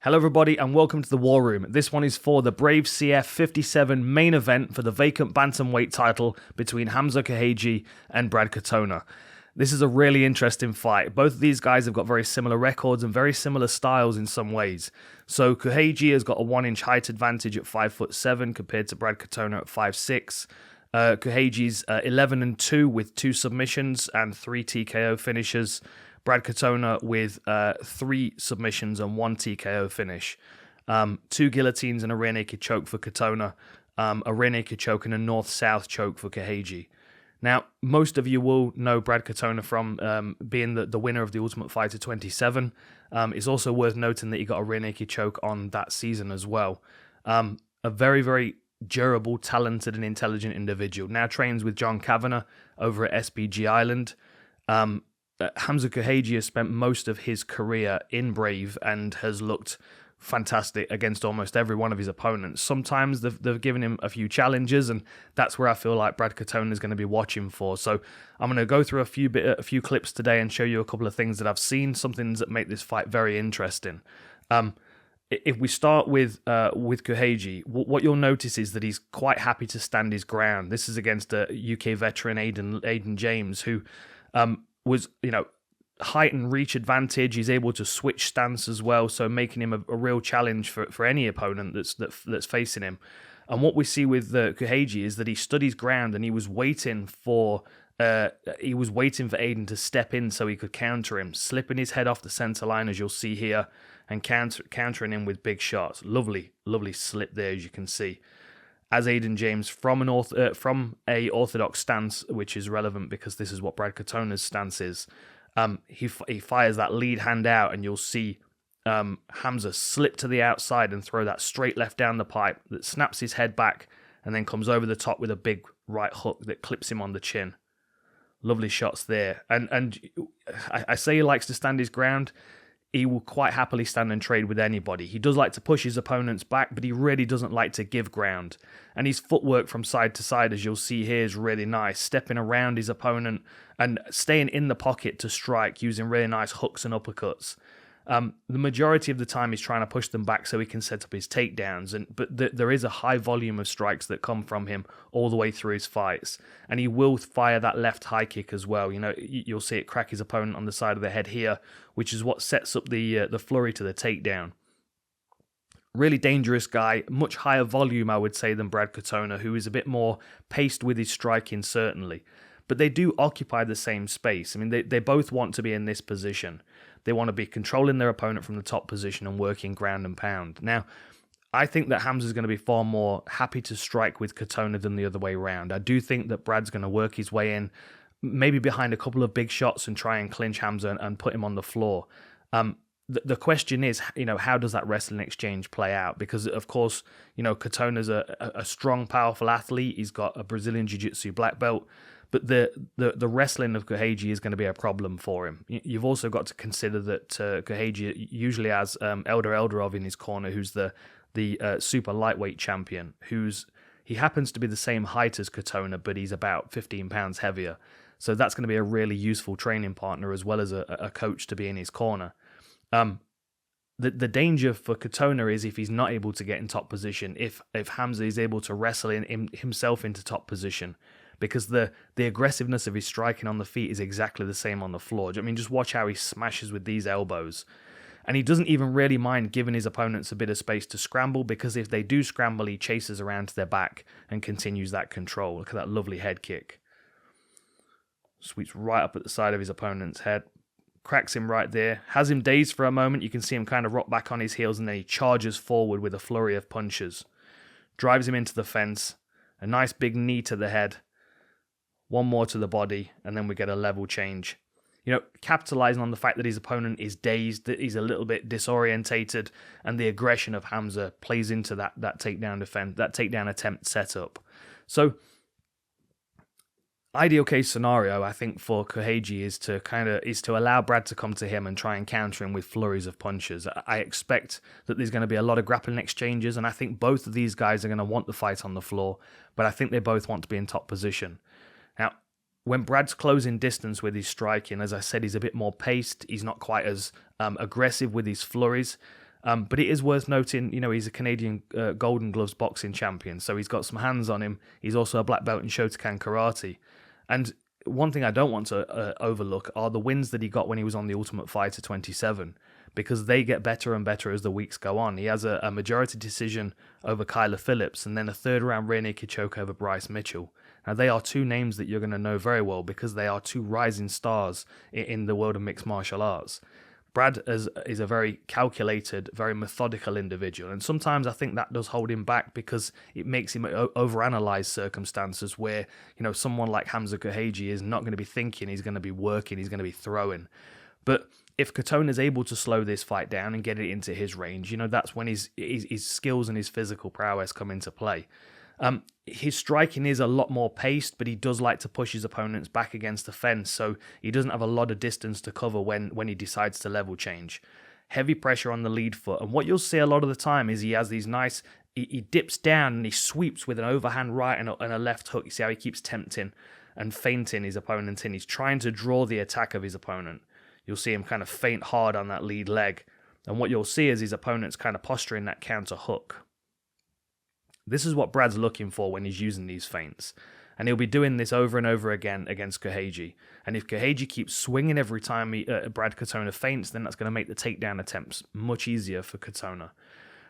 Hello everybody and welcome to the War Room. This one is for the Brave CF 57 main event for the vacant bantamweight title between Hamza Kooheji and Brad Katona. This is a really interesting fight. Both of these guys have got very similar records and very similar styles in some ways. So Kooheji has got a 1-inch height advantage at 5'7" compared to Brad Katona at 5'6". Kooheji's 11-2 with 2 submissions and 3 TKO finishes. Brad Katona with 3 submissions and 1 TKO finish. 2 guillotines and a rear naked choke for Katona. A rear naked choke and a north-south choke for Kooheji. Now, most of you will know Brad Katona from being the winner of the Ultimate Fighter 27. It's also worth noting that he got a rear naked choke on that season as well. A very, very durable, talented and intelligent individual. Now trains with John Kavanagh over at SBG Island. Hamza Kooheji has spent most of his career in Brave and has looked fantastic against almost every one of his opponents. Sometimes they've given him a few challenges, and that's where I feel like Brad Katona is going to be watching for. So I'm going to go through a few clips today and show you a couple of things that I've seen, some things that make this fight very interesting. If we start with Kooheji, what you'll notice is that he's quite happy to stand his ground. This is against a UK veteran, Aiden James, who was, height and reach advantage. He's able to switch stance as well, so making him a real challenge for any opponent that's facing him. And what we see with Kooheji is that he stood his ground and he was waiting for Aiden to step in so he could counter him, slipping his head off the center line as you'll see here, and countering him with big shots. Lovely slip there, as you can see. As Aiden James from a orthodox stance, which is relevant because this is what Brad Katona's stance is. He fires that lead hand out, and you'll see Hamza slip to the outside and throw that straight left down the pipe that snaps his head back and then comes over the top with a big right hook that clips him on the chin. Lovely shots there. And I say he likes to stand his ground. He will quite happily stand and trade with anybody. He does like to push his opponents back, but he really doesn't like to give ground. And his footwork from side to side, as you'll see here, is really nice. Stepping around his opponent and staying in the pocket to strike using really nice hooks and uppercuts. The majority of the time he's trying to push them back so he can set up his takedowns, but there is a high volume of strikes that come from him all the way through his fights, and he will fire that left high kick as well. You'll see it crack his opponent on the side of the head here, which is what sets up the flurry to the takedown. Really dangerous guy, much higher volume I would say than Brad Katona, who is a bit more paced with his striking certainly. But they do occupy the same space. I mean, they both want to be in this position. They want to be controlling their opponent from the top position and working ground and pound. Now, I think that Hamza's going to be far more happy to strike with Katona than the other way around. I do think that Brad's going to work his way in, maybe behind a couple of big shots and try and clinch Hamza and put him on the floor. The question is, how does that wrestling exchange play out? Because, of course, Katona's a strong, powerful athlete. He's got a Brazilian Jiu-Jitsu black belt. But the wrestling of Kooheji is going to be a problem for him. You've also got to consider that Kooheji usually has Elder Eldarov in his corner, who's the super lightweight champion. He happens to be the same height as Katona, but he's about 15 pounds heavier. So that's going to be a really useful training partner as well as a coach to be in his corner. The danger for Katona is if he's not able to get in top position, if Hamza is able to wrestle himself into top position. Because the aggressiveness of his striking on the feet is exactly the same on the floor. I mean, just watch how he smashes with these elbows. And he doesn't even really mind giving his opponents a bit of space to scramble, because if they do scramble, he chases around to their back and continues that control. Look at that lovely head kick. Sweeps right up at the side of his opponent's head. Cracks him right there. Has him dazed for a moment. You can see him kind of rock back on his heels, and then he charges forward with a flurry of punches. Drives him into the fence. A nice big knee to the head. One more to the body, and then we get a level change. Capitalizing on the fact that his opponent is dazed, that he's a little bit disorientated, and the aggression of Hamza plays into that takedown attempt setup. So, ideal case scenario, I think, for Kooheji is to allow Brad to come to him and try and counter him with flurries of punches. I expect that there's going to be a lot of grappling exchanges, and I think both of these guys are going to want the fight on the floor, but I think they both want to be in top position. Now, when Brad's closing distance with his striking, as I said, he's a bit more paced. He's not quite as aggressive with his flurries. But it is worth noting, he's a Canadian Golden Gloves boxing champion, so he's got some hands on him. He's also a black belt in Shotokan karate. And one thing I don't want to overlook are the wins that he got when he was on the Ultimate Fighter 27, because they get better and better as the weeks go on. He has a majority decision over Kyler Phillips, and then a third-round rear naked choke over Bryce Mitchell. Now, they are two names that you're going to know very well because they are two rising stars in the world of mixed martial arts. Brad is a very calculated, very methodical individual, and sometimes I think that does hold him back because it makes him overanalyze circumstances where, someone like Hamza Kooheji is not going to be thinking, he's going to be working, he's going to be throwing. But if Katona is able to slow this fight down and get it into his range, that's when his skills and his physical prowess come into play. His striking is a lot more paced, but he does like to push his opponents back against the fence, so he doesn't have a lot of distance to cover when he decides to level change. Heavy pressure on the lead foot, and what you'll see a lot of the time is he has these nice, he dips down and he sweeps with an overhand right and a left hook. You see how he keeps tempting and feinting his opponent in. He's trying to draw the attack of his opponent. You'll see him kind of feint hard on that lead leg, and what you'll see is his opponent's kind of posturing that counter hook. This is what Brad's looking for when he's using these feints. And he'll be doing this over and over again against Kooheji. And if Kooheji keeps swinging every time Brad Katona feints, then that's going to make the takedown attempts much easier for Katona.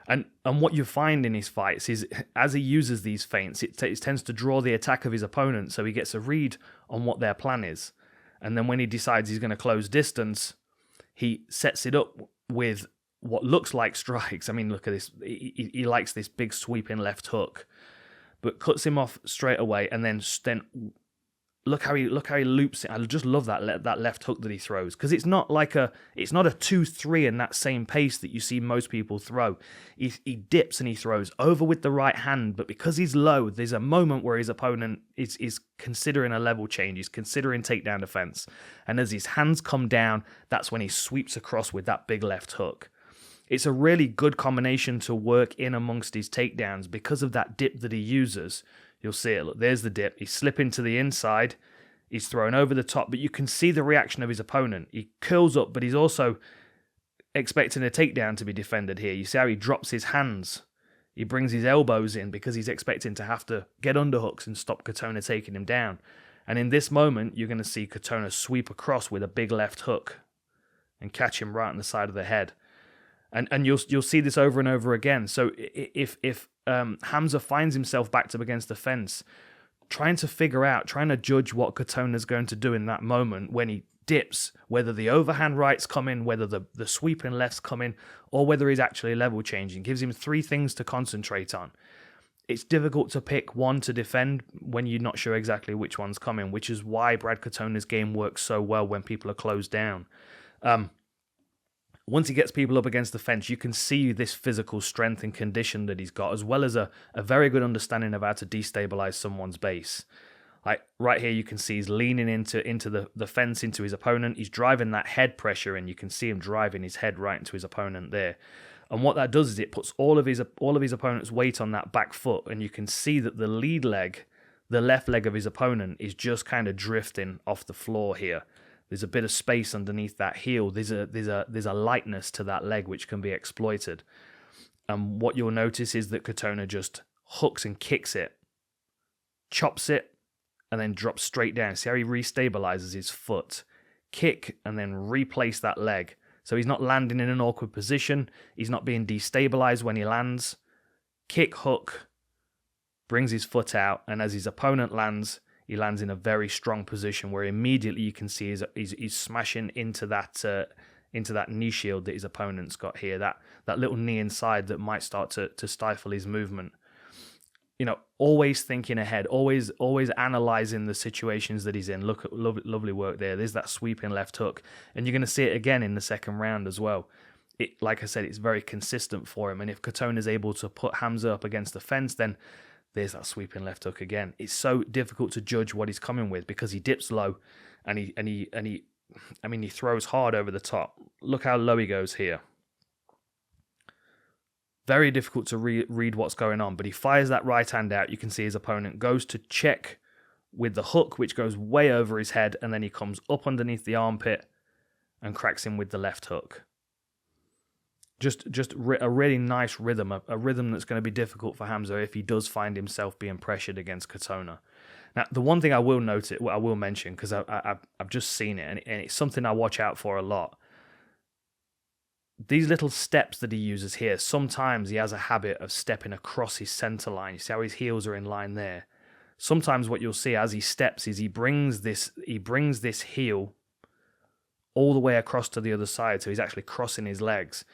And what you find in his fights is, as he uses these feints, it tends to draw the attack of his opponent, so he gets a read on what their plan is. And then when he decides he's going to close distance, he sets it up with what looks like strikes. I mean, look at this. He likes this big sweeping left hook, but cuts him off straight away. And then look how he loops it. I just love that left hook that he throws, because it's not a 2-3 in that same pace that you see most people throw. He dips and he throws over with the right hand, but because he's low, there's a moment where his opponent is considering a level change. He's considering takedown defense, and as his hands come down, that's when he sweeps across with that big left hook. It's a really good combination to work in amongst his takedowns because of that dip that he uses. You'll see it. Look, there's the dip. He's slipping to the inside. He's thrown over the top, but you can see the reaction of his opponent. He curls up, but he's also expecting a takedown to be defended here. You see how he drops his hands. He brings his elbows in because he's expecting to have to get underhooks and stop Katona taking him down. And in this moment, you're going to see Katona sweep across with a big left hook and catch him right on the side of the head. And you'll see this over and over again. So if Hamza finds himself backed up against the fence, trying to judge what Katona's going to do in that moment when he dips, whether the overhand rights come in, whether the sweeping lefts come in, or whether he's actually level changing, gives him three things to concentrate on. It's difficult to pick one to defend when you're not sure exactly which one's coming, which is why Brad Katona's game works so well when people are closed down. Once he gets people up against the fence, you can see this physical strength and condition that he's got, as well as a very good understanding of how to destabilize someone's base. Like right here, you can see he's leaning into the fence, into his opponent. He's driving that head pressure, and you can see him driving his head right into his opponent there. And what that does is it puts all of his opponent's weight on that back foot, and you can see that the lead leg, the left leg of his opponent, is just kind of drifting off the floor here. There's a bit of space underneath that heel. There's a lightness to that leg which can be exploited. And what you'll notice is that Katona just hooks and kicks it, chops it, and then drops straight down. See how he restabilizes his foot. Kick, and then replace that leg. So he's not landing in an awkward position. He's not being destabilized when he lands. Kick, hook, brings his foot out, and as his opponent lands, he lands in a very strong position where immediately you can see he's smashing into that knee shield that his opponent's got here, that little knee inside that might start to stifle his movement. Always thinking ahead, always analysing the situations that he's in. Look at lovely work there. There's that sweeping left hook, and you're going to see it again in the second round as well. Like I said, it's very consistent for him, and if Katona's able to put Hamza up against the fence, then there's that sweeping left hook again. It's so difficult to judge what he's coming with because he dips low, and he throws hard over the top. Look how low he goes here. Very difficult to read what's going on, but he fires that right hand out. You can see his opponent goes to check with the hook, which goes way over his head, and then he comes up underneath the armpit and cracks him with the left hook. A really nice rhythm, a rhythm that's going to be difficult for Hamza if he does find himself being pressured against Katona. Now, the one thing I will mention, because I've just seen it, and it's something I watch out for a lot. These little steps that he uses here, sometimes he has a habit of stepping across his center line. You see how his heels are in line there? Sometimes what you'll see as he steps is he brings this heel all the way across to the other side, so he's actually crossing his legs.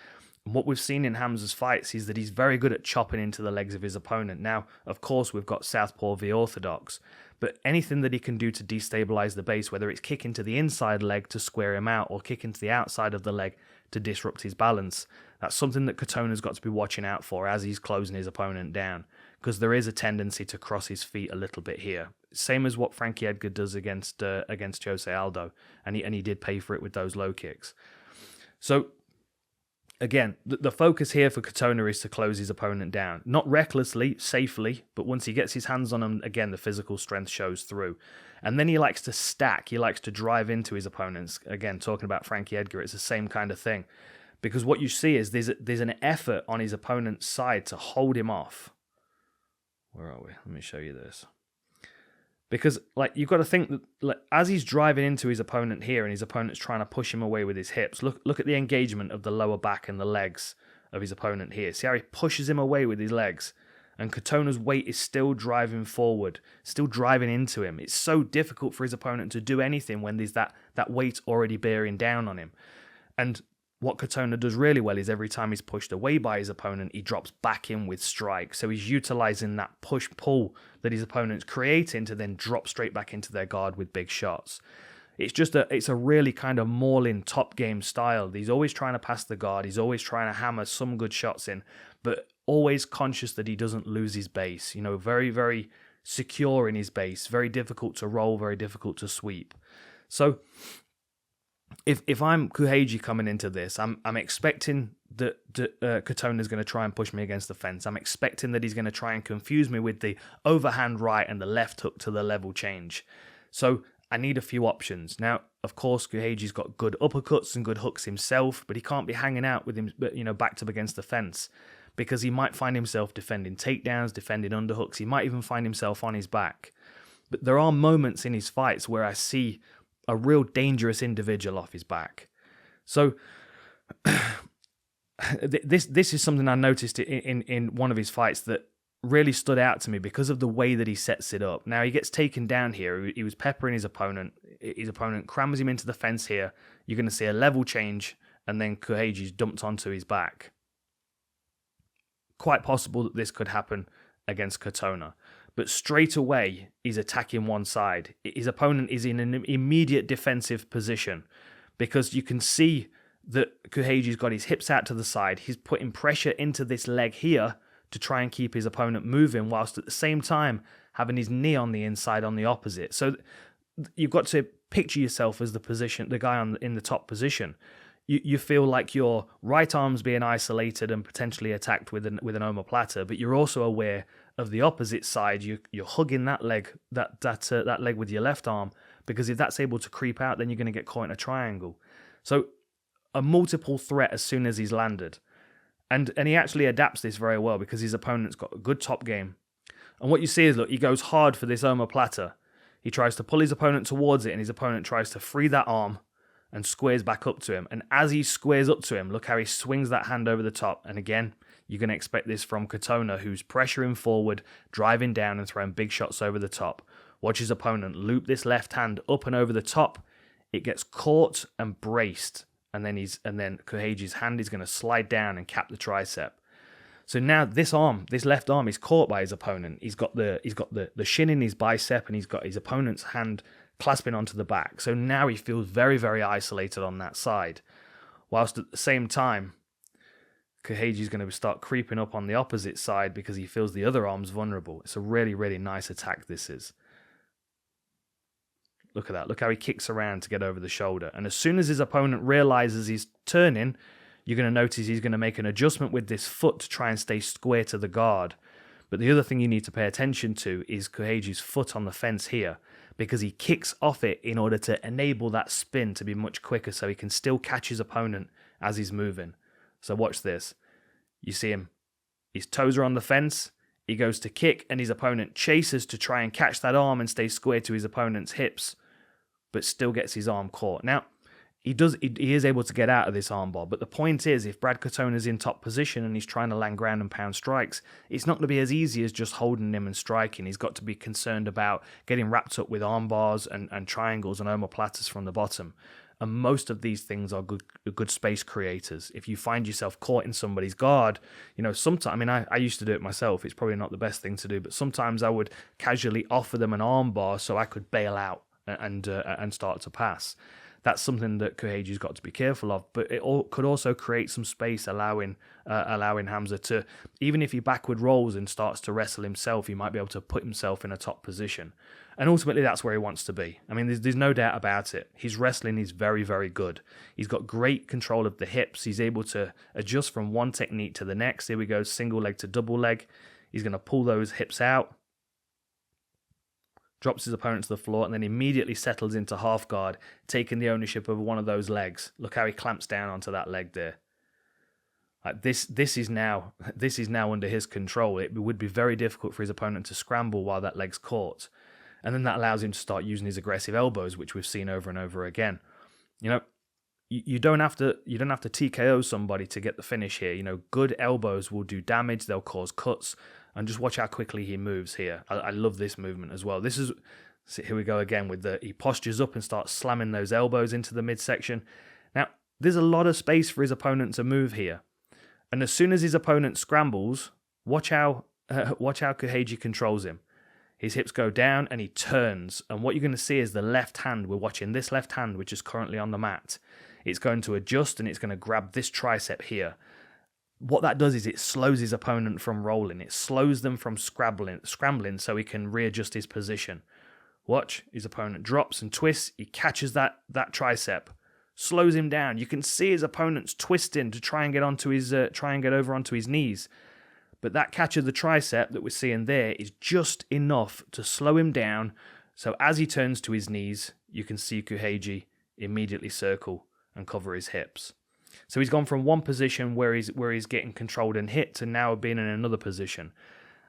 And what we've seen in Hamza's fights is that he's very good at chopping into the legs of his opponent. Now, of course, we've got Southpaw v Orthodox, but anything that he can do to destabilize the base, whether it's kick into the inside leg to square him out or kick into the outside of the leg to disrupt his balance, that's something that Katona's got to be watching out for as he's closing his opponent down, because there is a tendency to cross his feet a little bit here. Same as what Frankie Edgar does against Jose Aldo, and he did pay for it with those low kicks. So, again, the focus here for Katona is to close his opponent down. Not recklessly, safely, but once he gets his hands on him, again, the physical strength shows through. And then he likes to stack. He likes to drive into his opponents. Again, talking about Frankie Edgar, it's the same kind of thing. Because what you see is there's an effort on his opponent's side to hold him off. Where are we? Let me show you this. Because, you've got to think that, as he's driving into his opponent here and his opponent's trying to push him away with his hips, look at the engagement of the lower back and the legs of his opponent here. See how he pushes him away with his legs? And Katona's weight is still driving forward, still driving into him. It's so difficult for his opponent to do anything when there's that weight already bearing down on him. And what Katona does really well is every time he's pushed away by his opponent, he drops back in with strikes. So he's utilizing that push-pull that his opponent's creating to then drop straight back into their guard with big shots. It's a really kind of mauling top game style. He's always trying to pass the guard. He's always trying to hammer some good shots in, but always conscious that he doesn't lose his base. Very, very secure in his base. Very difficult to roll, very difficult to sweep. So if I'm Kooheji coming into this, I'm expecting that Katona's going to try and push me against the fence. I'm expecting that he's going to try and confuse me with the overhand right and the left hook to the level change. So I need a few options. Now, of course, Kooheji's got good uppercuts and good hooks himself, but he can't be hanging out with him, backed up against the fence, because he might find himself defending takedowns, defending underhooks. He might even find himself on his back. But there are moments in his fights where I see a real dangerous individual off his back. So this is something I noticed in one of his fights that really stood out to me because of the way that he sets it up. Now, he gets taken down here. He was peppering his opponent. His opponent crams him into the fence here. You're going to see a level change, and then Kooheji's dumped onto his back. Quite possible that this could happen against Katona. But straight away, he's attacking one side. His opponent is in an immediate defensive position because you can see that Kooheji's got his hips out to the side. He's putting pressure into this leg here to try and keep his opponent moving, whilst at the same time having his knee on the inside on the opposite. So you've got to picture yourself as the guy in the top position. You feel like your right arm's being isolated and potentially attacked with an omoplata, but you're also aware of the opposite side. You're hugging that leg, that leg with your left arm, because if that's able to creep out, then you're going to get caught in a triangle. So a multiple threat as soon as he's landed. And he actually adapts this very well because his opponent's got a good top game. And what you see is, look, he goes hard for this omoplata. He tries to pull his opponent towards it, and his opponent tries to free that arm and squares back up to him. And as he squares up to him, look how he swings that hand over the top. And again, you're going to expect this from Katona, who's pressuring forward, driving down and throwing big shots over the top. Watch his opponent loop this left hand up and over the top. It gets caught and braced. And then Kooheji's hand is going to slide down and cap the tricep. So now this left arm is caught by his opponent. He's got the shin in his bicep, and he's got his opponent's hand clasping onto the back. So now he feels very, very isolated on that side. Whilst at the same time, Kooheji's going to start creeping up on the opposite side because he feels the other arm's vulnerable. It's a really, really nice attack, this is. Look at that. Look how he kicks around to get over the shoulder. And as soon as his opponent realizes he's turning, you're going to notice he's going to make an adjustment with this foot to try and stay square to the guard. But the other thing you need to pay attention to is Kooheji's foot on the fence here, because he kicks off it in order to enable that spin to be much quicker so he can still catch his opponent as he's moving. So watch this. You see him. His toes are on the fence. He goes to kick, and his opponent chases to try and catch that arm and stay square to his opponent's hips, but still gets his arm caught. Now, he is able to get out of this armbar, but the point is, if Brad Katona's in top position and he's trying to land ground and pound strikes, it's not going to be as easy as just holding him and striking. He's got to be concerned about getting wrapped up with armbars and triangles and omoplatas from the bottom. And most of these things are good space creators. If you find yourself caught in somebody's guard, sometimes, I mean, I used to do it myself. It's probably not the best thing to do, but sometimes I would casually offer them an armbar so I could bail out and start to pass. That's something that Kooheji's got to be careful of, but it could also create some space, allowing Hamza to, even if he backward rolls and starts to wrestle himself, he might be able to put himself in a top position. And ultimately, that's where he wants to be. I mean, there's no doubt about it. His wrestling is very, very good. He's got great control of the hips. He's able to adjust from one technique to the next. Here we go, single leg to double leg. He's going to pull those hips out, drops his opponent to the floor, and then immediately settles into half guard, taking the ownership of one of those legs. Look how he clamps down onto that leg there. Like this is now under his control. It would be very difficult for his opponent to scramble while that leg's caught. And then that allows him to start using his aggressive elbows, which we've seen over and over again. You don't have to TKO somebody to get the finish here. Good elbows will do damage. They'll cause cuts. And just watch how quickly he moves here. I love this movement as well. Here we go again with he postures up and starts slamming those elbows into the midsection. Now, there's a lot of space for his opponent to move here. And as soon as his opponent scrambles, watch how Kooheji controls him. His hips go down and he turns. And what you're going to see is the left hand. We're watching this left hand, which is currently on the mat. It's going to adjust and it's going to grab this tricep here. What that does is it slows his opponent from rolling. It slows them from scrambling so he can readjust his position. Watch, his opponent drops and twists. He catches that tricep, slows him down. You can see his opponent's twisting to try and get over onto his knees. But that catch of the tricep that we're seeing there is just enough to slow him down. So as he turns to his knees, you can see Kooheji immediately circle and cover his hips. So he's gone from one position where he's getting controlled and hit to now being in another position.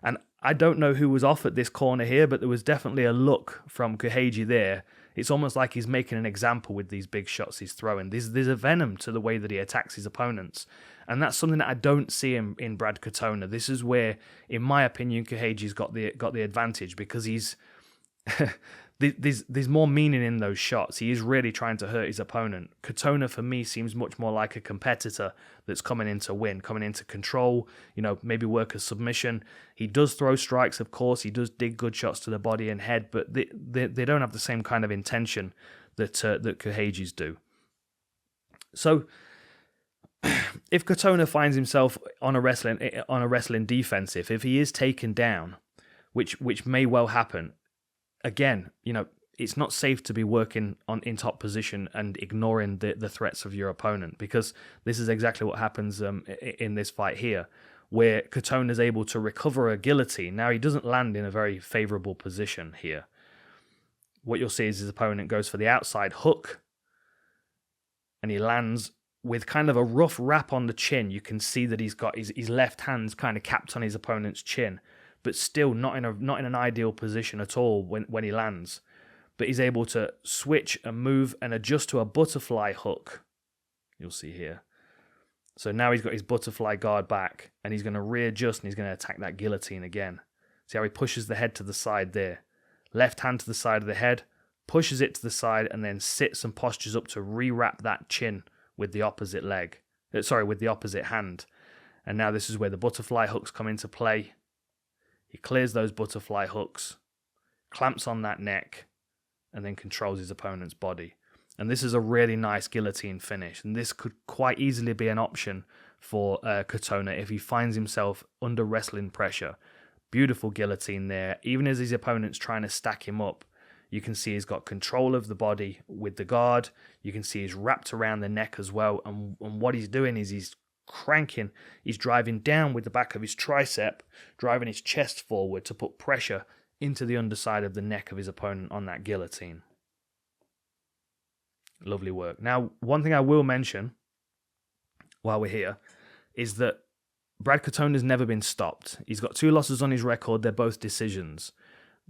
And I don't know who was off at this corner here, but there was definitely a look from Kooheji there. It's almost like he's making an example with these big shots he's throwing. There's a venom to the way that he attacks his opponents. And that's something that I don't see in Brad Katona. This is where, in my opinion, Kooheji's got the advantage because he's... There's more meaning in those shots. He is really trying to hurt his opponent. Katona, for me, seems much more like a competitor that's coming in to win, coming in to control, maybe work a submission. He does throw strikes, of course. He does dig good shots to the body and head, but they don't have the same kind of intention that Kooheji's do. So, if Katona finds himself on a wrestling defensive, if he is taken down, which may well happen, again, it's not safe to be working in top position and ignoring the threats of your opponent, because this is exactly what happens in this fight here, where Katona is able to recover a guillotine. Now, he doesn't land in a very favorable position here. What you'll see is his opponent goes for the outside hook, and he lands with kind of a rough wrap on the chin. You can see that he's got his left hand's kind of capped on his opponent's chin, but still not in an ideal position at all when he lands. But he's able to switch and move and adjust to a butterfly hook. You'll see here. So now he's got his butterfly guard back, and he's going to readjust and he's going to attack that guillotine again. See how he pushes the head to the side there. Left hand to the side of the head, pushes it to the side, and then sits and postures up to rewrap that chin with the opposite leg. With the opposite hand. And now this is where the butterfly hooks come into play. He clears those butterfly hooks, clamps on that neck, and then controls his opponent's body. And this is a really nice guillotine finish. And this could quite easily be an option for Katona if he finds himself under wrestling pressure. Beautiful guillotine there. Even as his opponent's trying to stack him up, you can see he's got control of the body with the guard. You can see he's wrapped around the neck as well. And what he's doing is he's cranking, he's driving down with the back of his tricep, driving his chest forward to put pressure into the underside of the neck of his opponent on that guillotine. Lovely work. Now, one thing I will mention while we're here, is that Brad Katona's never been stopped. He's got 2 losses on his record. They're both decisions.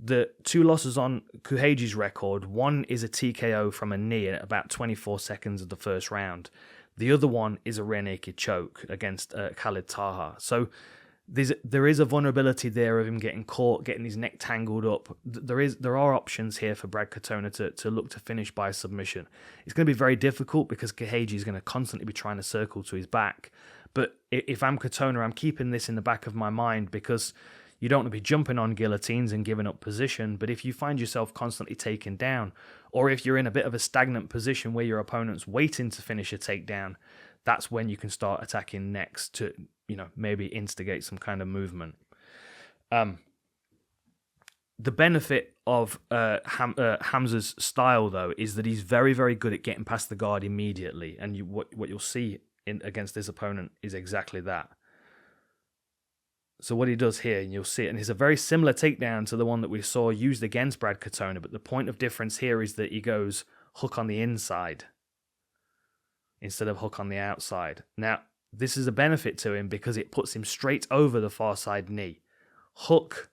The 2 losses on Kooheji's record, one is a TKO from a knee at about 24 seconds of the first round. The other one is a rear naked choke against Khalid Taha. So there is a vulnerability there of him getting caught, getting his neck tangled up. There are options here for Brad Katona to look to finish by submission. It's going to be very difficult because Kooheji is going to constantly be trying to circle to his back. But if I'm Katona, I'm keeping this in the back of my mind because you don't want to be jumping on guillotines and giving up position. But if you find yourself constantly taken down, or if you're in a bit of a stagnant position where your opponent's waiting to finish a takedown, that's when you can start attacking next to, maybe instigate some kind of movement. The benefit of Hamza's style, though, is that he's very, very good at getting past the guard immediately. And what you'll see against this opponent is exactly that. So what he does here, and you'll see it, and it's a very similar takedown to the one that we saw used against Brad Katona, but the point of difference here is that he goes hook on the inside instead of hook on the outside. Now, this is a benefit to him because it puts him straight over the far side knee. Hook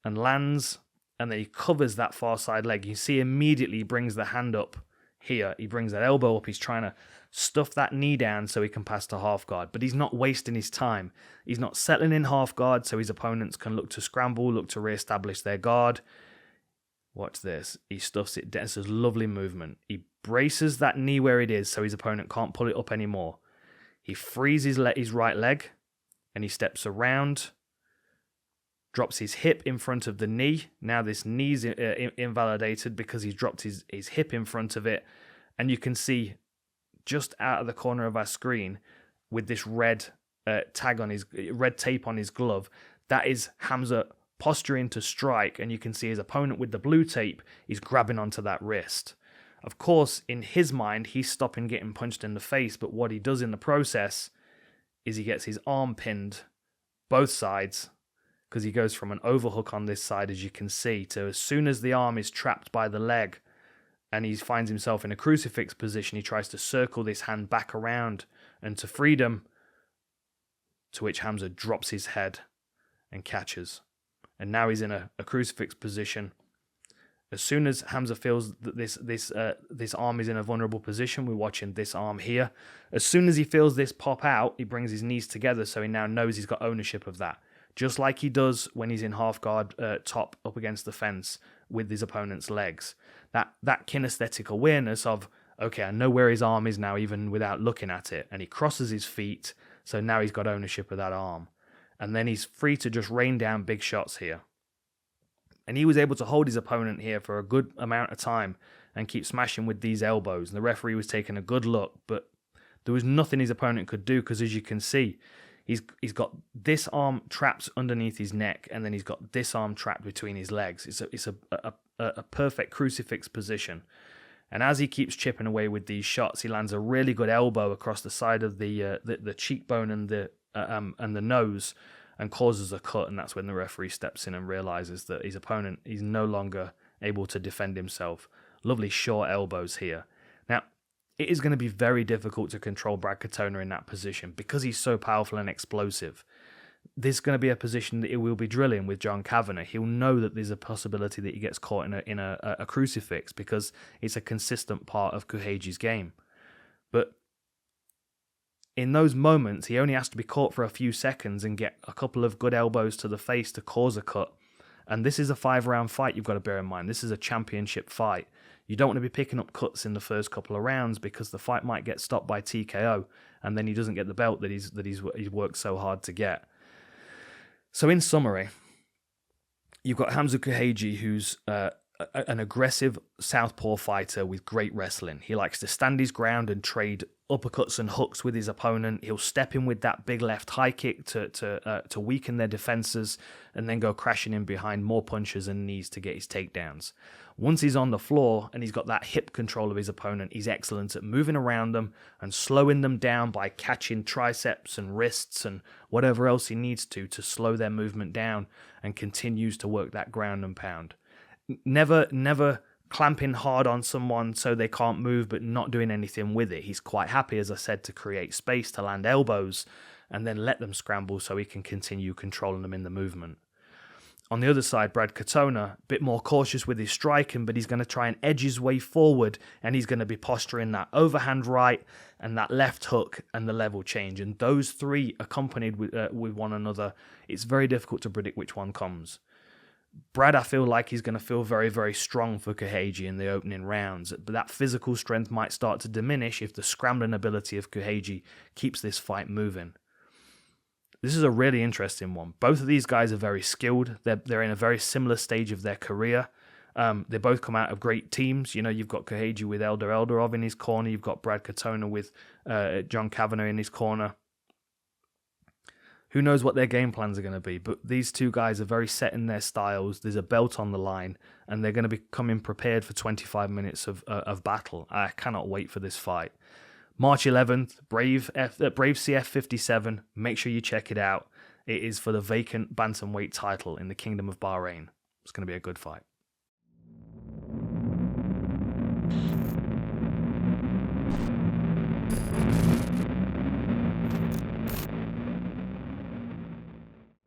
and lands, and then he covers that far side leg. You see immediately he brings the hand up here. He brings that elbow up. He's trying to stuff that knee down so he can pass to half guard, but he's not wasting his time. He's not settling in half guard so his opponents can look to scramble, look to re-establish their guard. Watch this. He stuffs it down. This is lovely movement. He braces that knee where it is so his opponent can't pull it up anymore. He frees his right leg and he steps around, drops his hip in front of the knee. Now this knee's invalidated because he's dropped his hip in front of it, and you can see just out of the corner of our screen with this red red tape on his glove, that is Hamza posturing to strike, and you can see his opponent with the blue tape is grabbing onto that wrist. Of course, in his mind, he's stopping getting punched in the face, but what he does in the process is he gets his arm pinned both sides, because he goes from an overhook on this side, as you can see, to as soon as the arm is trapped by the leg and he finds himself in a crucifix position, he tries to circle this hand back around and to freedom, to which Hamza drops his head and catches. And now he's in a crucifix position. As soon as Hamza feels that this arm is in a vulnerable position, we're watching this arm here. As soon as he feels this pop out, he brings his knees together so he now knows he's got ownership of that. Just like he does when he's in half guard top up against the fence with his opponent's legs. That kinesthetic awareness of, okay, I know where his arm is now even without looking at it. And he crosses his feet, so now he's got ownership of that arm. And then he's free to just rain down big shots here. And he was able to hold his opponent here for a good amount of time and keep smashing with these elbows. And the referee was taking a good look, but there was nothing his opponent could do because, as you can see, he's got this arm trapped underneath his neck, and then he's got this arm trapped between his legs. It's a perfect crucifix position. And as he keeps chipping away with these shots, he lands a really good elbow across the side of the cheekbone and the nose, and causes a cut. And that's when the referee steps in and realizes that his opponent is no longer able to defend himself. Lovely short elbows here. Now, it is going to be very difficult to control Brad Katona in that position because he's so powerful and explosive. This is going to be a position that he will be drilling with John Kavanagh. He'll know that there's a possibility that he gets caught in a crucifix because it's a consistent part of Kooheji's game. But in those moments, he only has to be caught for a few seconds and get a couple of good elbows to the face to cause a cut. And this is a 5-round fight, you've got to bear in mind. This is a championship fight. You don't want to be picking up cuts in the first couple of rounds because the fight might get stopped by TKO, and then he doesn't get the belt that he's worked so hard to get. So in summary, you've got Hamza Kooheji, who's an aggressive southpaw fighter with great wrestling. He likes to stand his ground and trade uppercuts and hooks with his opponent. He'll step in with that big left high kick to weaken their defenses and then go crashing in behind more punches and knees to get his takedowns. Once he's on the floor and he's got that hip control of his opponent, he's excellent at moving around them and slowing them down by catching triceps and wrists and whatever else he needs to slow their movement down, and continues to work that ground and pound. Never clamping hard on someone so they can't move but not doing anything with it. He's quite happy, as I said, to create space, to land elbows, and then let them scramble so he can continue controlling them in the movement. On the other side, Brad Katona, a bit more cautious with his striking, but he's going to try and edge his way forward, and he's going to be posturing that overhand right and that left hook and the level change. And those three accompanied with one another, it's very difficult to predict which one comes. Brad, I feel like he's going to feel very, very strong for Kooheji in the opening rounds, but that physical strength might start to diminish if the scrambling ability of Kooheji keeps this fight moving. This is a really interesting one. Both of these guys are very skilled. They're in a very similar stage of their career. They both come out of great teams. You know, you've got Kooheji with Eldarov in his corner. You've got Brad Katona with John Kavanagh in his corner. Who knows what their game plans are going to be, but these two guys are very set in their styles. There's a belt on the line, and they're going to be coming prepared for 25 minutes of battle. I cannot wait for this fight. March 11th, Brave CF 57. Make sure you check it out. It is for the vacant bantamweight title in the Kingdom of Bahrain. It's going to be a good fight.